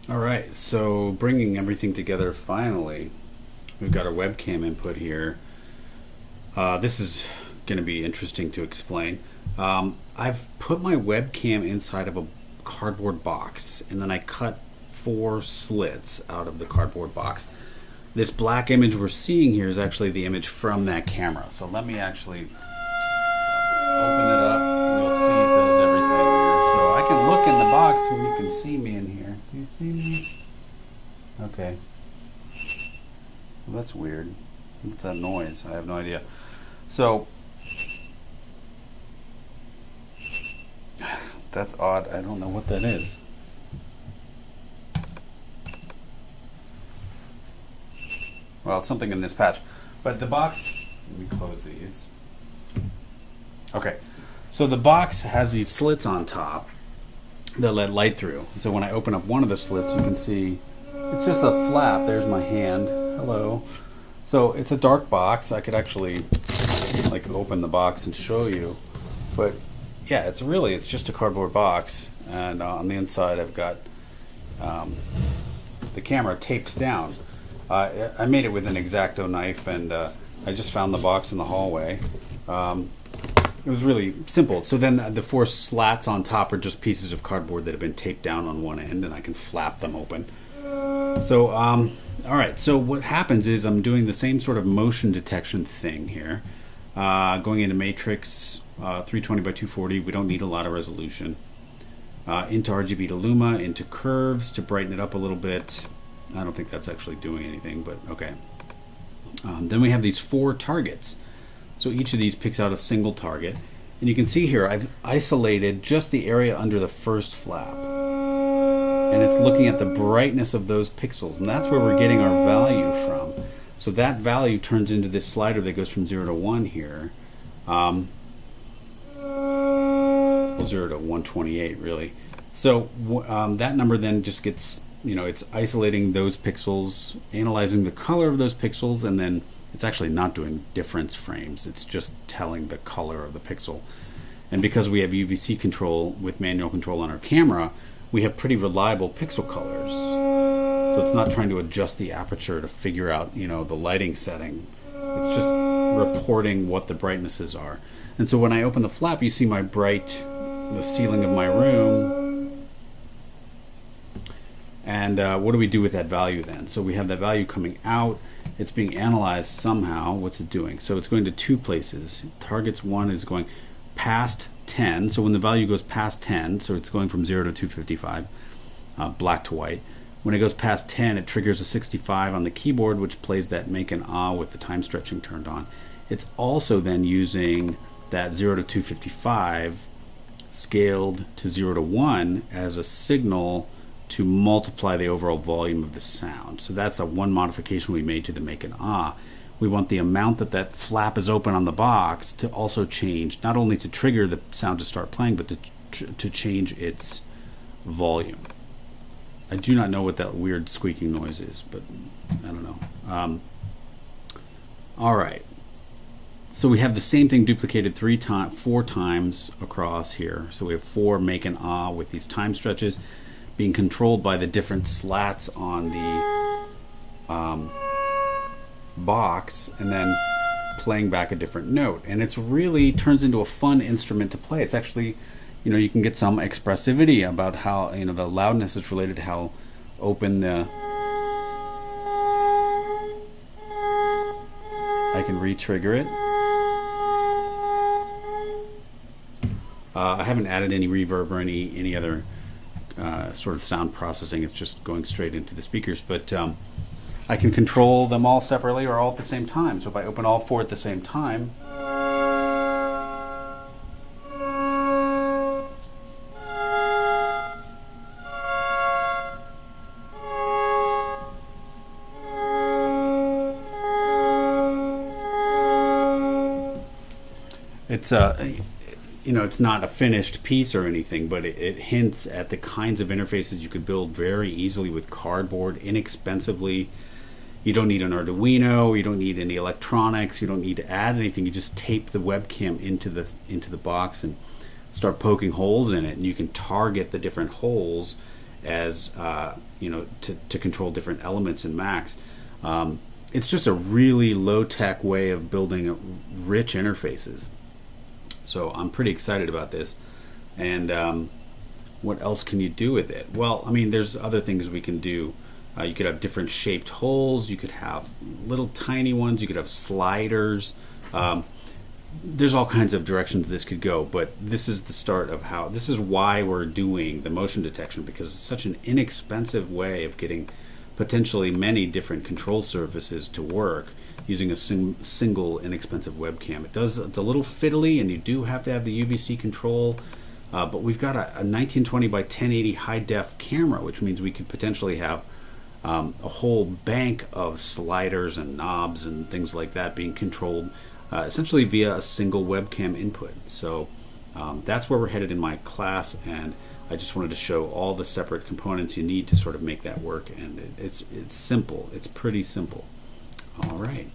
All right, so bringing everything together finally, we've got our webcam input here. This is going to be interesting to explain. I've put my webcam inside of a cardboard box, and then I cut 4 slits out of the cardboard box. This black image we're seeing here is actually the image from that camera. So let me actually open it up, and you'll see it does everything here. So I can look in the box, and you can see me in here. Do you see me? Okay. Well, that's weird. What's that noise? I have no idea. So that's odd. I don't know what that is. Well, it's something in this patch. But the box, let me close these. Okay. So the box has these slits on top that let light through. So when I open up one of the slits, you can see it's just a flap. There's my hand. Hello. So it's a dark box. I could actually like open the box and show you. But yeah, it's just a cardboard box. And on the inside, I've got the camera taped down. I made it with an X-Acto knife, and I just found the box in the hallway. It was really simple. So then the 4 slats on top are just pieces of cardboard that have been taped down on one end, and I can flap them open. So, all right. So what happens is I'm doing the same sort of motion detection thing here. Going into matrix 320 by 240. We don't need a lot of resolution. Into RGB to Luma, into curves to brighten it up a little bit. I don't think that's actually doing anything, but okay. Then we have these 4 targets. So each of these picks out a single target. And you can see here, I've isolated just the area under the first flap. And it's looking at the brightness of those pixels. And that's where we're getting our value from. So that value turns into this slider that goes from 0 to 1 here. Well, 0 to 128, really. So that number then just gets, it's isolating those pixels, analyzing the color of those pixels, and then it's actually not doing difference frames. It's just telling the color of the pixel. And because we have UVC control with manual control on our camera, we have pretty reliable pixel colors. So it's not trying to adjust the aperture to figure out, the lighting setting. It's just reporting what the brightnesses are. And so when I open the flap, you see the ceiling of my room. And what do we do with that value then? So we have that value coming out. It's being analyzed somehow. What's it doing? So it's going to 2 places. Targets 1 is going past 10. So when the value goes past 10, so it's going from 0 to 255, black to white. When it goes past 10, it triggers a 65 on the keyboard, which plays that make an ah with the time stretching turned on. It's also then using that 0 to 255 scaled to 0 to 1 as a signal to multiply the overall volume of the sound. So that's one modification we made to the make an ah. We want the amount that flap is open on the box to also change, not only to trigger the sound to start playing, but to change its volume. I do not know what that weird squeaking noise is, but I don't know. All right. So we have the same thing duplicated 4 times across here. So we have 4 make an ah with these time stretches being controlled by the different slats on the box, and then playing back a different note. And it's really turns into a fun instrument to play. It's actually, you can get some expressivity about how, the loudness is related to how open I can re-trigger it. I haven't added any reverb or any other sort of sound processing. It's just going straight into the speakers, but I can control them all separately or all at the same time. So if I open all 4 at the same time, it's it's not a finished piece or anything, but it hints at the kinds of interfaces you could build very easily with cardboard, inexpensively. You don't need an Arduino, you don't need any electronics, you don't need to add anything. You just tape the webcam into the box and start poking holes in it, and you can target the different holes as to control different elements in Macs. It's just a really low-tech way of building rich interfaces. So I'm pretty excited about this. And what else can you do with it? Well, I mean, there's other things we can do. You could have different shaped holes. You could have little tiny ones. You could have sliders. There's all kinds of directions this could go, but this is the start of this is why we're doing the motion detection, because it's such an inexpensive way of getting potentially many different control surfaces to work using a single inexpensive webcam. It's a little fiddly, and you do have to have the UVC control, but we've got a 1920 by 1080 high def camera, which means we could potentially have a whole bank of sliders and knobs and things like that being controlled essentially via a single webcam input. So that's where we're headed in my class, and I just wanted to show all the separate components you need to sort of make that work. And it's simple. It's pretty simple. All right.